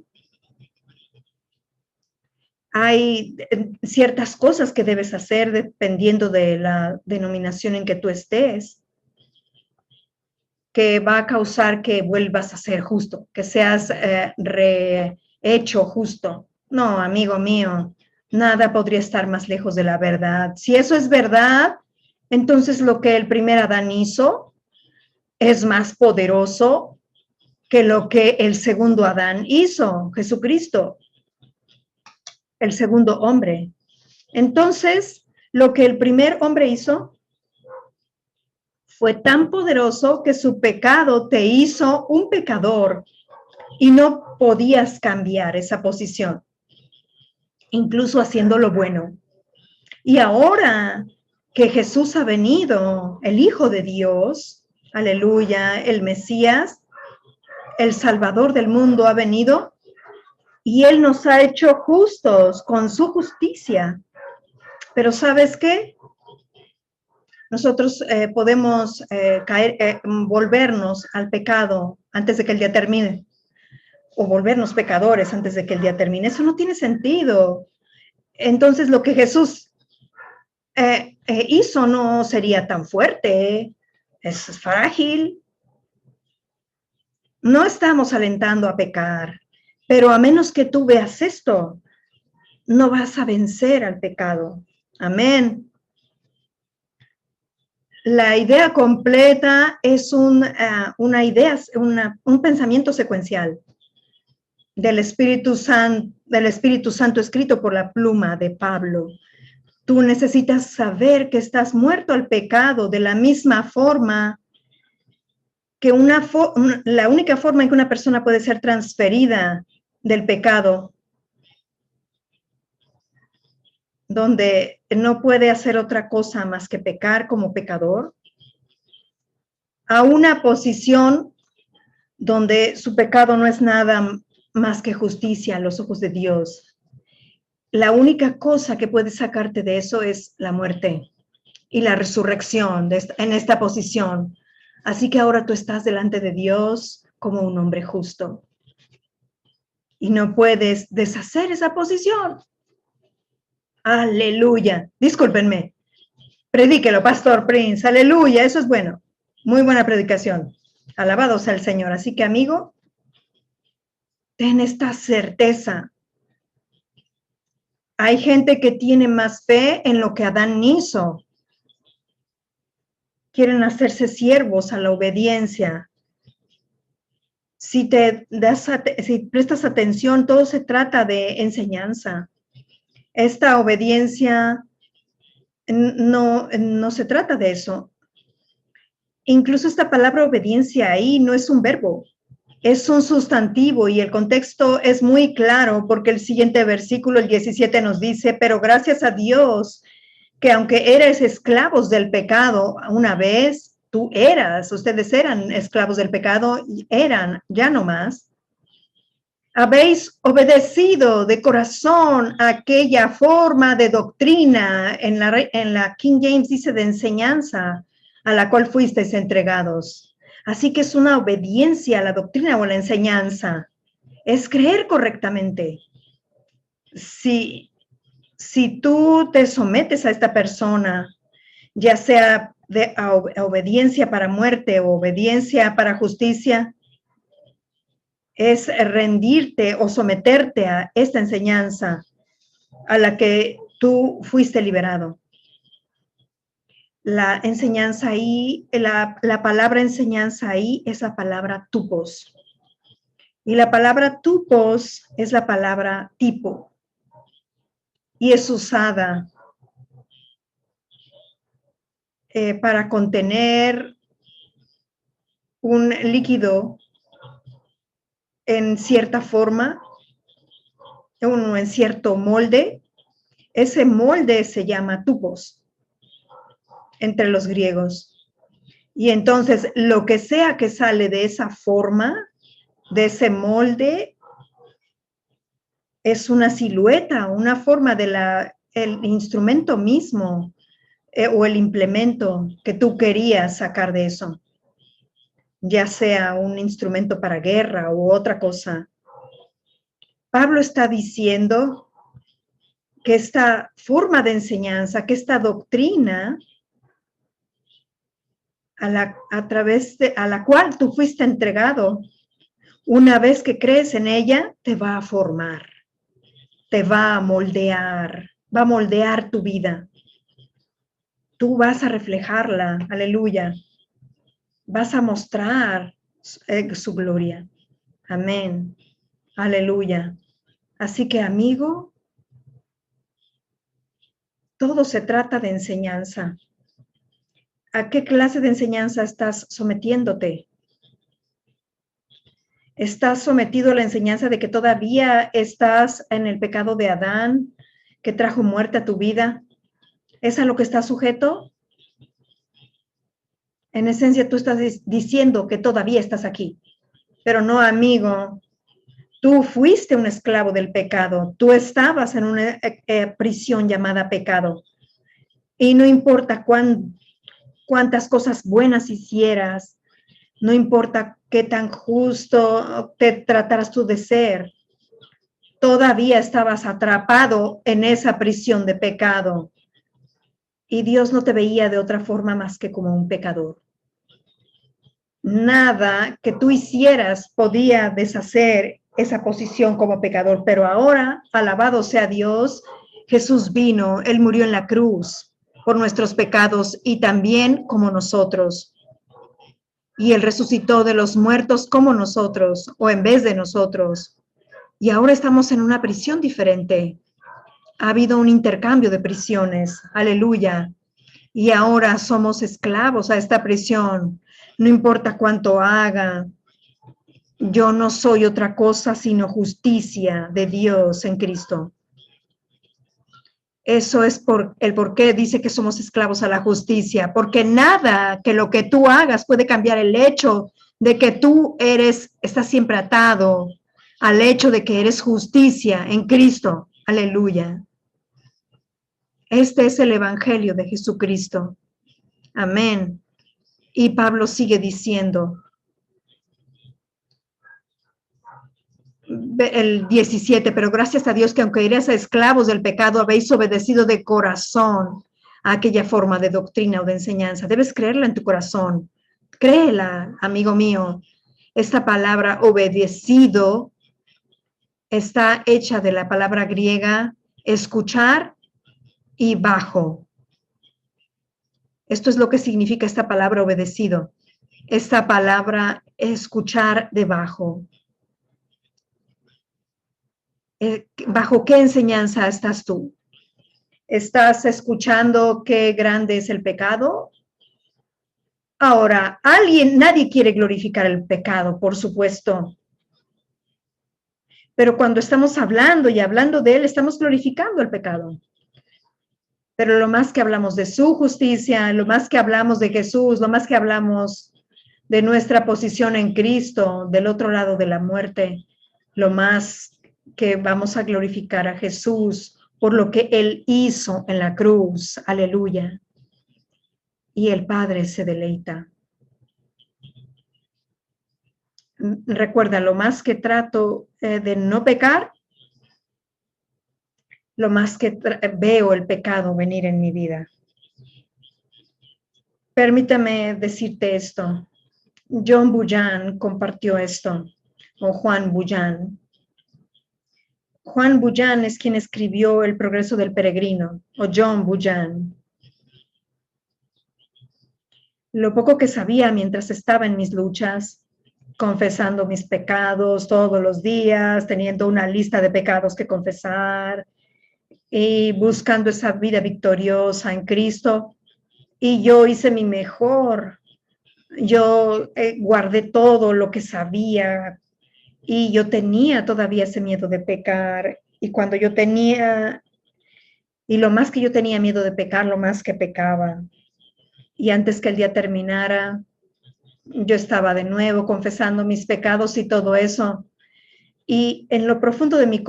Hay ciertas cosas que debes hacer dependiendo de la denominación en que tú estés, que va a causar que vuelvas a ser justo, que seas rehecho justo. No, amigo mío, nada podría estar más lejos de la verdad. Si eso es verdad, entonces lo que el primer Adán hizo es más poderoso que lo que el segundo Adán hizo, Jesucristo, el segundo hombre. Entonces, lo que el primer hombre hizo fue tan poderoso que su pecado te hizo un pecador y no podías cambiar esa posición, incluso haciendo lo bueno. Y ahora que Jesús ha venido, el Hijo de Dios, aleluya, el Mesías, el Salvador del mundo ha venido y Él nos ha hecho justos con su justicia. Pero ¿sabes qué? Nosotros podemos volvernos al pecado antes de que el día termine, o volvernos pecadores antes de que el día termine. Eso no tiene sentido. Entonces, lo que Jesús hizo no sería tan fuerte, es frágil. No estamos alentando a pecar, pero a menos que tú veas esto, no vas a vencer al pecado. Amén. La idea completa es una idea, un pensamiento secuencial del Espíritu Santo escrito por la pluma de Pablo. Tú necesitas saber que estás muerto al pecado de la misma forma que la única forma en que una persona puede ser transferida del pecado, donde no puede hacer otra cosa más que pecar como pecador, a una posición donde su pecado no es nada más que justicia a los ojos de Dios. La única cosa que puede sacarte de eso es la muerte y la resurrección en esta posición. Así que ahora tú estás delante de Dios como un hombre justo y no puedes deshacer esa posición. Aleluya. Discúlpenme. Predíquelo, Pastor Prince. Aleluya. Eso es bueno. Muy buena predicación. Alabado sea el Señor. Así que, amigo, ten esta certeza. Hay gente que tiene más fe en lo que Adán hizo. Quieren hacerse siervos a la obediencia. Si prestas atención, todo se trata de enseñanza. Esta obediencia no se trata de eso. Incluso esta palabra obediencia ahí no es un verbo. Es un sustantivo y el contexto es muy claro porque el siguiente versículo, el 17, nos dice, pero gracias a Dios que aunque eres esclavos del pecado una vez, ustedes eran esclavos del pecado y eran, ya no más. Habéis obedecido de corazón aquella forma de doctrina, en la King James dice de enseñanza, a la cual fuisteis entregados. Así que es una obediencia a la doctrina o a la enseñanza. Es creer correctamente. Si tú te sometes a esta persona, ya sea a obediencia para muerte o obediencia para justicia, es rendirte o someterte a esta enseñanza a la que tú fuiste liberado. La enseñanza ahí, la palabra enseñanza ahí es la palabra tupos. Y la palabra tupos es la palabra tipo. Y es usada para contener un líquido en cierta forma, en cierto molde. Ese molde se llama tupos entre los griegos. Y entonces, lo que sea que sale de esa forma, de ese molde, es una silueta, una forma de el instrumento mismo o el implemento que tú querías sacar de eso, ya sea un instrumento para guerra u otra cosa. Pablo está diciendo que esta forma de enseñanza, que esta doctrina a la cual tú fuiste entregado, una vez que crees en ella, te va a formar, te va a moldear tu vida. Tú vas a reflejarla, aleluya. Vas a mostrar su gloria. Amén. Aleluya. Así que, amigo, todo se trata de enseñanza. ¿A qué clase de enseñanza estás sometiéndote? ¿Estás sometido a la enseñanza de que todavía estás en el pecado de Adán, que trajo muerte a tu vida? ¿Es a lo que estás sujeto? En esencia, tú estás diciendo que todavía estás aquí. Pero no, amigo, tú fuiste un esclavo del pecado. Tú estabas en una prisión llamada pecado. Y no importa cuántas cosas buenas hicieras, no importa qué tan justo te trataras tú de ser, todavía estabas atrapado en esa prisión de pecado. Y Dios no te veía de otra forma más que como un pecador. Nada que tú hicieras podía deshacer esa posición como pecador, pero ahora, alabado sea Dios, Jesús vino, Él murió en la cruz por nuestros pecados y también como nosotros. Y Él resucitó de los muertos como nosotros o en vez de nosotros. Y ahora estamos en una prisión diferente. Ha habido un intercambio de prisiones. Aleluya. Y ahora somos esclavos a esta prisión. No importa cuánto haga. Yo no soy otra cosa sino justicia de Dios en Cristo. Eso es por qué dice que somos esclavos a la justicia, porque nada que lo que tú hagas puede cambiar el hecho de que tú estás siempre atado al hecho de que eres justicia en Cristo. Aleluya. Este es el evangelio de Jesucristo. Amén. Y Pablo sigue diciendo, el 17, pero gracias a Dios que aunque erais esclavos del pecado, habéis obedecido de corazón a aquella forma de doctrina o de enseñanza. Debes creerla en tu corazón. Créela, amigo mío. Esta palabra obedecido está hecha de la palabra griega escuchar y bajo. Esto es lo que significa esta palabra obedecido. Esta palabra escuchar debajo. ¿Bajo qué enseñanza estás tú? ¿Estás escuchando qué grande es el pecado? Ahora, nadie quiere glorificar el pecado, por supuesto. Pero cuando estamos hablando y hablando de él, estamos glorificando el pecado. Pero lo más que hablamos de su justicia, lo más que hablamos de Jesús, lo más que hablamos de nuestra posición en Cristo, del otro lado de la muerte, lo más que vamos a glorificar a Jesús por lo que Él hizo en la cruz. Aleluya. Y el Padre se deleita. Recuerda, lo más que trato de no pecar, lo más que veo el pecado venir en mi vida. Permítame decirte esto. John Bunyan compartió esto, o Juan Bunyan. Juan Bunyan es quien escribió El progreso del peregrino, o John Bunyan. Lo poco que sabía mientras estaba en mis luchas, confesando mis pecados todos los días, teniendo una lista de pecados que confesar y buscando esa vida victoriosa en Cristo. Y yo hice mi mejor. Yo guardé todo lo que sabía y yo tenía todavía ese miedo de pecar. Y cuando yo tenía, y lo más que yo tenía miedo de pecar, lo más que pecaba. Y antes que el día terminara, yo estaba de nuevo confesando mis pecados y todo eso. Y en lo profundo de mi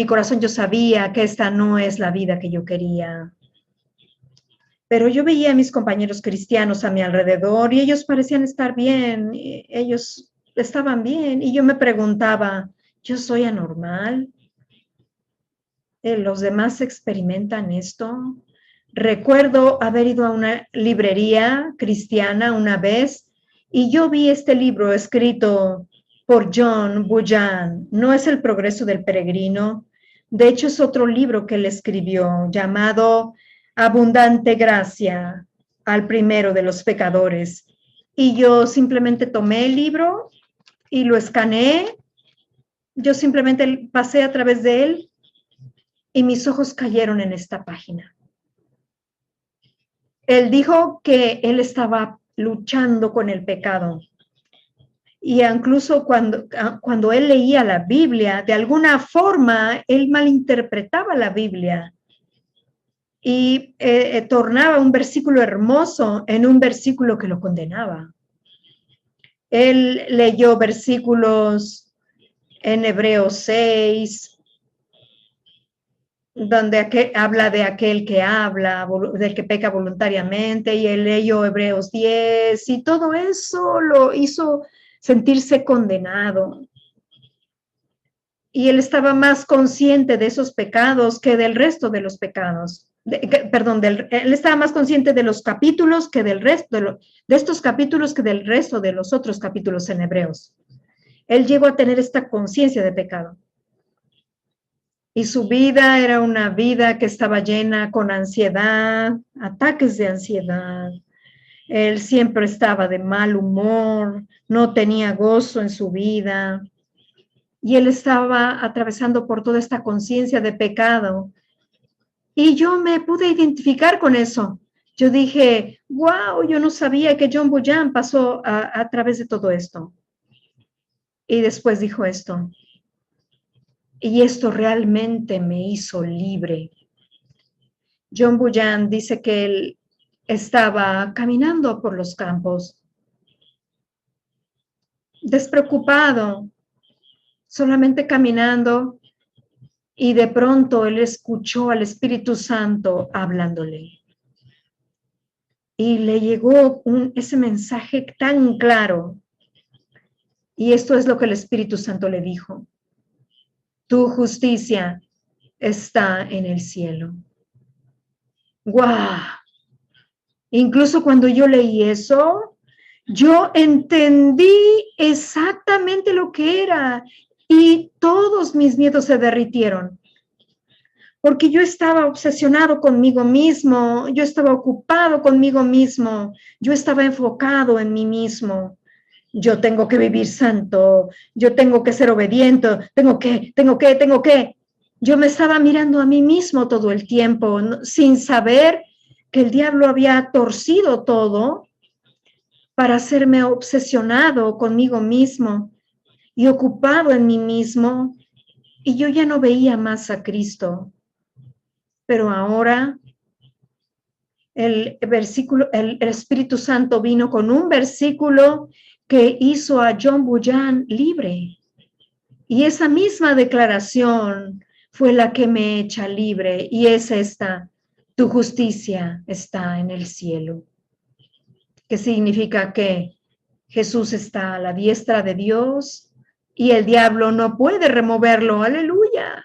corazón yo sabía que esta no es la vida que yo quería. Pero yo veía a mis compañeros cristianos a mi alrededor y ellos parecían estar bien, ellos estaban bien. Y yo me preguntaba, ¿yo soy anormal? ¿Los demás experimentan esto? Recuerdo haber ido a una librería cristiana una vez y yo vi este libro escrito por John Bunyan. No es El progreso del peregrino. De hecho, es otro libro que él escribió llamado Abundante gracia al primero de los pecadores. Y yo simplemente tomé el libro y lo escaneé. Yo simplemente pasé a través de él y mis ojos cayeron en esta página. Él dijo que él estaba luchando con el pecado. Y incluso cuando él leía la Biblia, de alguna forma, él malinterpretaba la Biblia y tornaba un versículo hermoso en un versículo que lo condenaba. Él leyó versículos en Hebreos 6, donde habla de aquel que habla, del que peca voluntariamente, y él leyó Hebreos 10, y todo eso lo hizo sentirse condenado. Y él estaba más consciente de esos pecados que del resto de los pecados. Él estaba más consciente de los capítulos que del resto, de estos capítulos que del resto de los otros capítulos en Hebreos. Él llegó a tener esta conciencia de pecado. Y su vida era una vida que estaba llena con ansiedad, ataques de ansiedad. Él siempre estaba de mal humor, no tenía gozo en su vida. Y él estaba atravesando por toda esta conciencia de pecado. Y yo me pude identificar con eso. Yo dije, wow, yo no sabía que John Bunyan pasó a través de todo esto. Y después dijo esto. Y esto realmente me hizo libre. John Bunyan dice que él estaba caminando por los campos, despreocupado, solamente caminando, y de pronto él escuchó al Espíritu Santo hablándole. Y le llegó ese mensaje tan claro. Y esto es lo que el Espíritu Santo le dijo. Tu justicia está en el cielo. ¡Guau! Incluso cuando yo leí eso, yo entendí exactamente lo que era y todos mis miedos se derritieron. Porque yo estaba obsesionado conmigo mismo, yo estaba ocupado conmigo mismo, yo estaba enfocado en mí mismo. Yo tengo que vivir santo, yo tengo que ser obediente, tengo que. Yo me estaba mirando a mí mismo todo el tiempo, sin saber que el diablo había torcido todo para hacerme obsesionado conmigo mismo y ocupado en mí mismo, y yo ya no veía más a Cristo. Pero ahora el Espíritu Santo vino con un versículo que hizo a John Bunyan libre. Y esa misma declaración fue la que me echa libre, y es esta: tu justicia está en el cielo. ¿Qué significa? Que Jesús está a la diestra de Dios y el diablo no puede removerlo. Aleluya.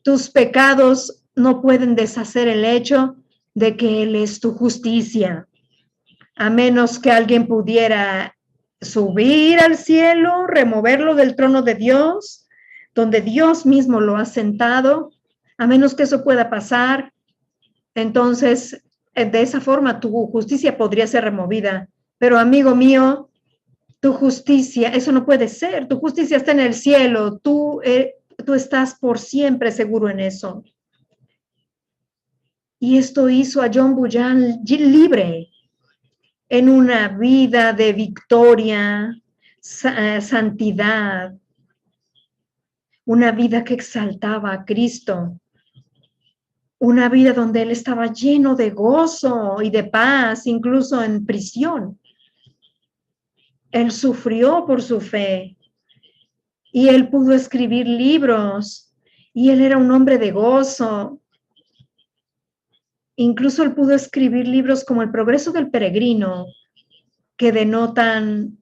Tus pecados no pueden deshacer el hecho de que Él es tu justicia, a menos que alguien pudiera subir al cielo, removerlo del trono de Dios, donde Dios mismo lo ha sentado. A menos que eso pueda pasar, entonces de esa forma tu justicia podría ser removida. Pero amigo mío, tu justicia, eso no puede ser. Tu justicia está en el cielo. Tú estás por siempre seguro en eso. Y esto hizo a John Bunyan libre en una vida de victoria, santidad, una vida que exaltaba a Cristo, una vida donde él estaba lleno de gozo y de paz, incluso en prisión. Él sufrió por su fe y él pudo escribir libros y él era un hombre de gozo. Incluso él pudo escribir libros como El progreso del peregrino, que denotan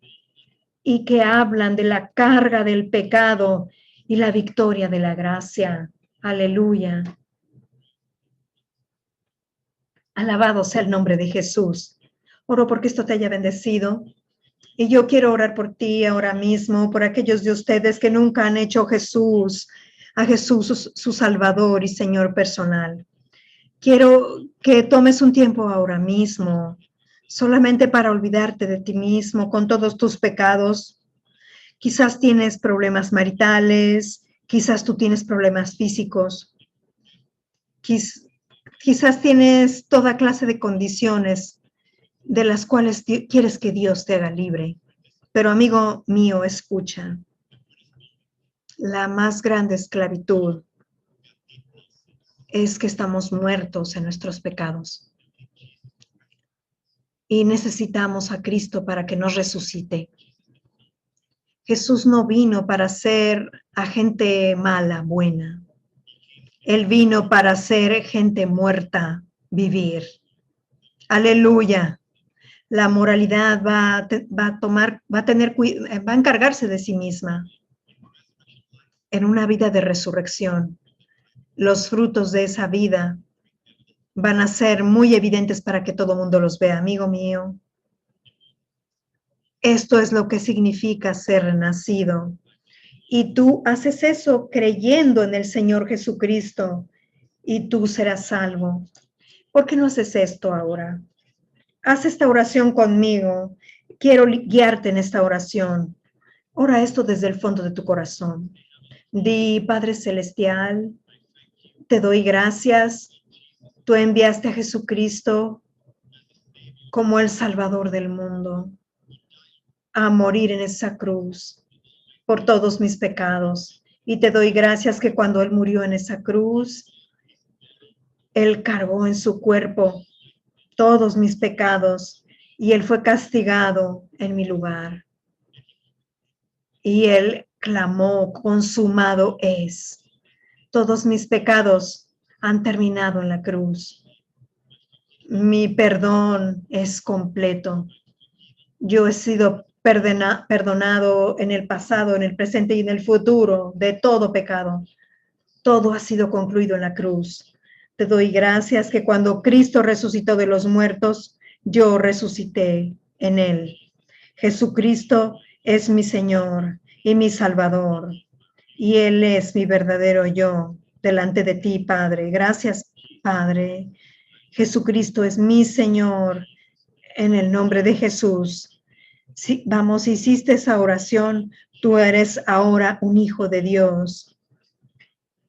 y que hablan de la carga del pecado y la victoria de la gracia. Aleluya. Alabado sea el nombre de Jesús. Oro porque esto te haya bendecido. Y yo quiero orar por ti ahora mismo, por aquellos de ustedes que nunca han hecho a Jesús su Salvador y Señor personal. Quiero que tomes un tiempo ahora mismo, solamente para olvidarte de ti mismo con todos tus pecados. Quizás tienes problemas maritales, quizás tú tienes problemas físicos, quizás tienes toda clase de condiciones de las cuales quieres que Dios te haga libre. Pero amigo mío, escucha, la más grande esclavitud es que estamos muertos en nuestros pecados y necesitamos a Cristo para que nos resucite. Jesús no vino para hacer a gente mala, buena. Él vino para hacer gente muerta vivir. Aleluya. La moralidad va a encargarse de sí misma en una vida de resurrección. Los frutos de esa vida van a ser muy evidentes para que todo mundo los vea, amigo mío. Esto es lo que significa ser renacido. Y tú haces eso creyendo en el Señor Jesucristo y tú serás salvo. ¿Por qué no haces esto ahora? Haz esta oración conmigo. Quiero guiarte en esta oración. Ora esto desde el fondo de tu corazón. Di: Padre Celestial, te doy gracias. Tú enviaste a Jesucristo como el Salvador del mundo a morir en esa cruz por todos mis pecados. Y te doy gracias que cuando Él murió en esa cruz, Él cargó en su cuerpo todos mis pecados y Él fue castigado en mi lugar. Y Él clamó: consumado es. Todos mis pecados han terminado en la cruz. Mi perdón es completo. Yo he sido perdonado en el pasado, en el presente y en el futuro de todo pecado. Todo ha sido concluido en la cruz. Te doy gracias que cuando Cristo resucitó de los muertos, yo resucité en Él. Jesucristo es mi Señor y mi Salvador, y Él es mi verdadero yo delante de ti, Padre. Gracias, Padre. Jesucristo es mi Señor, en el nombre de Jesús. Sí, vamos, hiciste esa oración, tú eres ahora un hijo de Dios.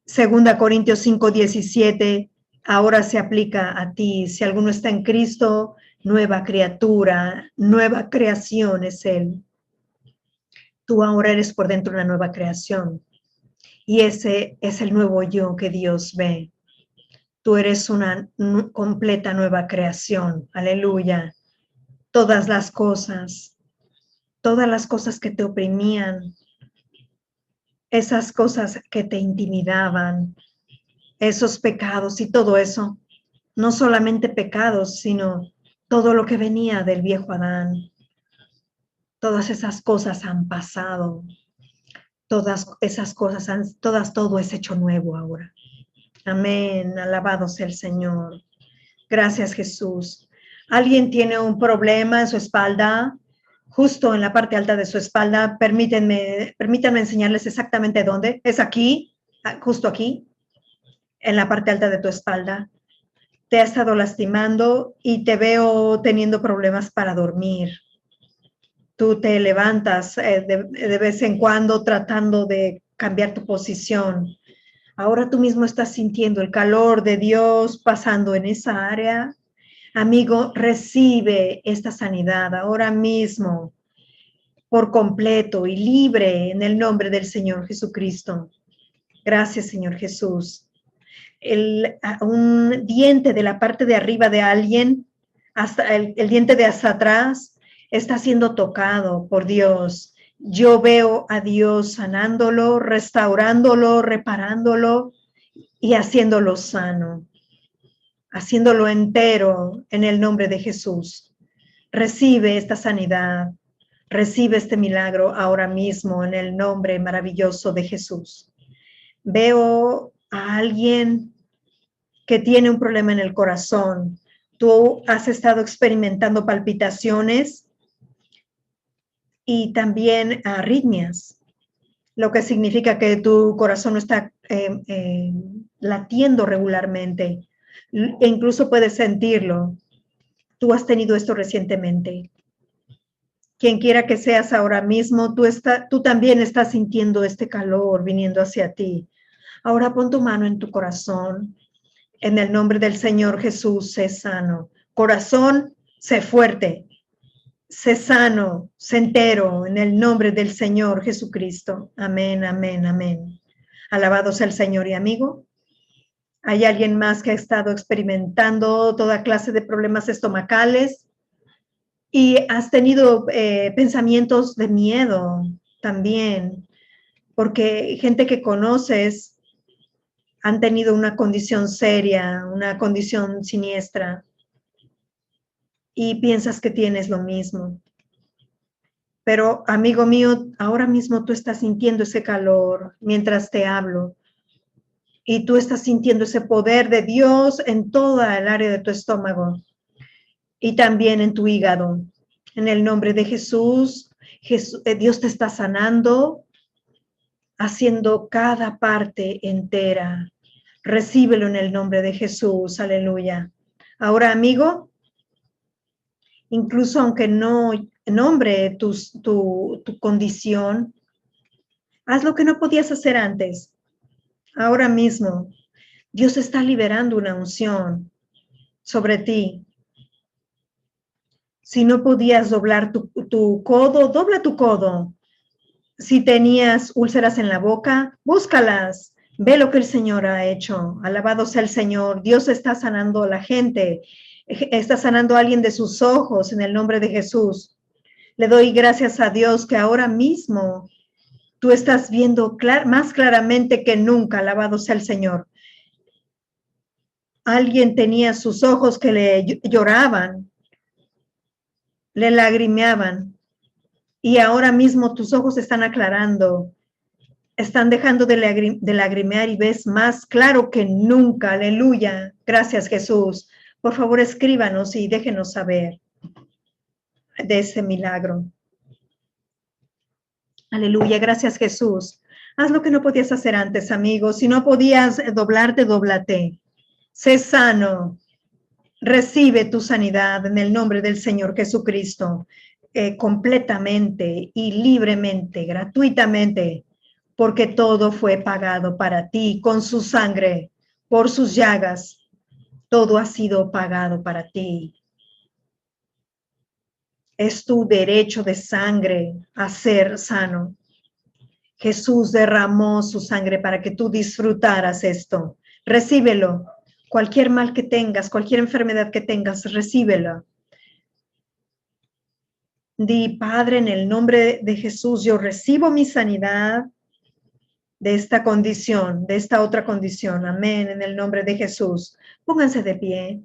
2 Corintios 5:17, ahora se aplica a ti. Si alguno está en Cristo, nueva criatura, nueva creación es Él. Tú ahora eres por dentro una nueva creación. Y ese es el nuevo yo que Dios ve. Tú eres una completa nueva creación. Aleluya. Todas las cosas que te oprimían, esas cosas que te intimidaban, esos pecados y todo eso, no solamente pecados, sino todo lo que venía del viejo Adán. Todas esas cosas han pasado. Todas esas cosas todo es hecho nuevo ahora. Amén. Alabado sea el Señor. Gracias, Jesús. ¿Alguien tiene un problema en su espalda? Justo en la parte alta de su espalda. Permítanme enseñarles exactamente dónde. Es aquí, justo aquí, en la parte alta de tu espalda. Te ha estado lastimando y te veo teniendo problemas para dormir. Tú te levantas de vez en cuando tratando de cambiar tu posición. Ahora tú mismo estás sintiendo el calor de Dios pasando en esa área. Amigo, recibe esta sanidad ahora mismo por completo y libre en el nombre del Señor Jesucristo. Gracias, Señor Jesús. Un diente de la parte de arriba de alguien, hasta el diente de hasta atrás, está siendo tocado por Dios. Yo veo a Dios sanándolo, restaurándolo, reparándolo y haciéndolo sano, haciéndolo entero en el nombre de Jesús. Recibe esta sanidad, recibe este milagro ahora mismo en el nombre maravilloso de Jesús. Veo a alguien que tiene un problema en el corazón. Tú has estado experimentando palpitaciones y también arritmias, lo que significa que tu corazón no está latiendo regularmente. E incluso puedes sentirlo. Tú has tenido esto recientemente. Quien quiera que seas ahora mismo, tú también estás sintiendo este calor viniendo hacia ti. Ahora pon tu mano en tu corazón. En el nombre del Señor Jesús, sé sano. Corazón, sé fuerte. Sé sano, sé entero, en el nombre del Señor Jesucristo. Amén, amén, amén. Alabado sea el Señor. Y amigo, ¿hay alguien más que ha estado experimentando toda clase de problemas estomacales? Y has tenido pensamientos de miedo también, porque gente que conoces han tenido una condición seria, una condición siniestra, y piensas que tienes lo mismo. Pero, amigo mío, ahora mismo tú estás sintiendo ese calor mientras te hablo, y tú estás sintiendo ese poder de Dios en toda el área de tu estómago y también en tu hígado. En el nombre de Jesús, Dios te está sanando, haciendo cada parte entera. Recíbelo en el nombre de Jesús. Aleluya. Ahora, amigo, incluso aunque no nombre tu condición, haz lo que no podías hacer antes. Ahora mismo, Dios está liberando una unción sobre ti. Si no podías doblar tu codo, dobla tu codo. Si tenías úlceras en la boca, búscalas. Ve lo que el Señor ha hecho. Alabado sea el Señor. Dios está sanando a la gente. Está sanando a alguien de sus ojos en el nombre de Jesús. Le doy gracias a Dios que ahora mismo tú estás viendo más claramente que nunca. Alabado sea el Señor. Alguien tenía sus ojos que le lloraban, le lagrimeaban. Y ahora mismo tus ojos están aclarando, están dejando de lagrimear y ves más claro que nunca. Aleluya. Gracias, Jesús. Por favor, escríbanos y déjenos saber de ese milagro. Aleluya. Gracias, Jesús. Haz lo que no podías hacer antes, amigos. Si no podías doblarte, dóblate. Sé sano. Recibe tu sanidad en el nombre del Señor Jesucristo. Completamente y libremente, gratuitamente, porque todo fue pagado para ti con su sangre, por sus llagas. Todo ha sido pagado para ti. Es tu derecho de sangre a ser sano. Jesús derramó su sangre para que tú disfrutaras esto. Recíbelo. Cualquier mal que tengas, cualquier enfermedad que tengas, recíbela. Di, Padre, en el nombre de Jesús, yo recibo mi sanidad de esta condición, de esta otra condición. Amén, en el nombre de Jesús. Pónganse de pie.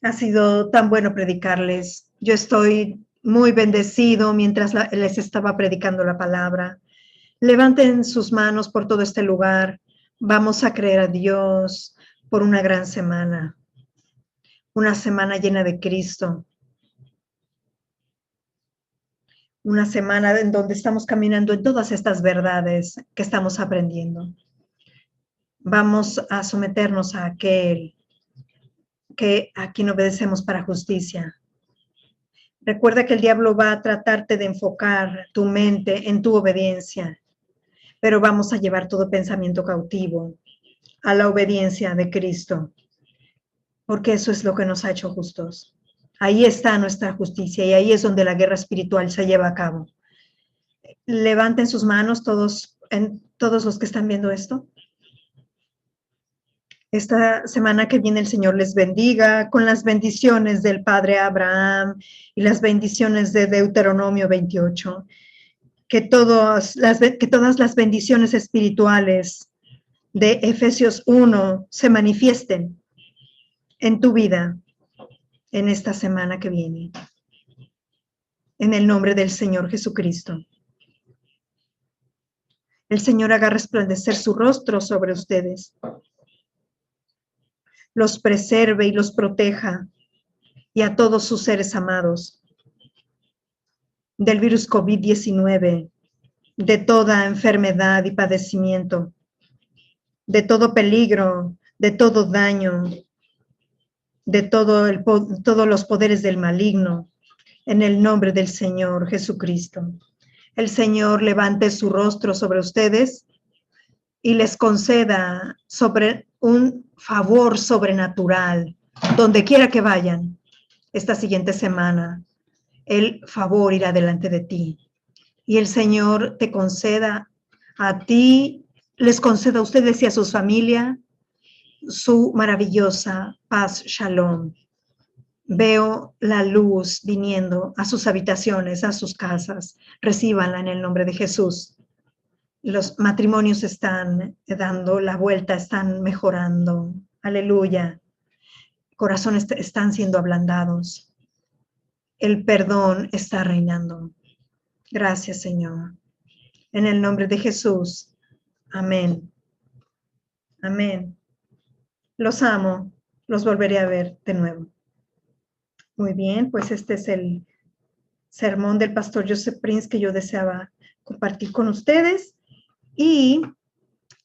Ha sido tan bueno predicarles. Yo estoy muy bendecido mientras les estaba predicando la palabra. Levanten sus manos por todo este lugar. Vamos a creer a Dios por una gran semana. Una semana llena de Cristo. Una semana en donde estamos caminando en todas estas verdades que estamos aprendiendo. Vamos a someternos a aquel que a quien obedecemos para justicia. Recuerda que el diablo va a tratarte de enfocar tu mente en tu obediencia, pero vamos a llevar todo pensamiento cautivo a la obediencia de Cristo, porque eso es lo que nos ha hecho justos. Ahí está nuestra justicia y ahí es donde la guerra espiritual se lleva a cabo. Levanten sus manos todos los que están viendo esto. Esta semana que viene el Señor les bendiga con las bendiciones del Padre Abraham y las bendiciones de Deuteronomio 28. Que todas las bendiciones espirituales de Efesios 1 se manifiesten en tu vida en esta semana que viene. En el nombre del Señor Jesucristo. El Señor haga resplandecer su rostro sobre ustedes. Los preserve y los proteja, y a todos sus seres amados, del virus COVID-19, de toda enfermedad y padecimiento, de todo peligro, de todo daño, de todos los poderes del maligno, en el nombre del Señor Jesucristo. El Señor levante su rostro sobre ustedes y les conceda sobre un favor sobrenatural, donde quiera que vayan esta siguiente semana. El favor irá delante de ti. Y el Señor te conceda a ti, les conceda a ustedes y a sus familias su maravillosa paz, shalom. Veo la luz viniendo a sus habitaciones, a sus casas. Recíbanla en el nombre de Jesús. Los matrimonios están dando la vuelta, están mejorando. Aleluya. Corazones están siendo ablandados. El perdón está reinando. Gracias, Señor. En el nombre de Jesús. Amén. Amén. Los amo. Los volveré a ver de nuevo. Muy bien, pues este es el sermón del pastor Joseph Prince que yo deseaba compartir con ustedes. Y,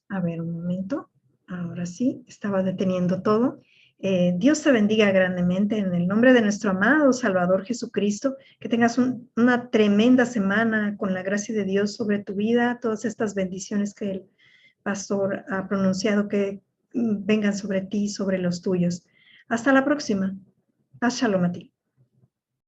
a ver, un momento. Ahora sí, estaba deteniendo todo. Dios te bendiga grandemente en el nombre de nuestro amado Salvador Jesucristo. Que tengas una tremenda semana con la gracia de Dios sobre tu vida. Todas estas bendiciones que el pastor ha pronunciado que vengan sobre ti, sobre los tuyos. Hasta la próxima. Paz, shalom a ti.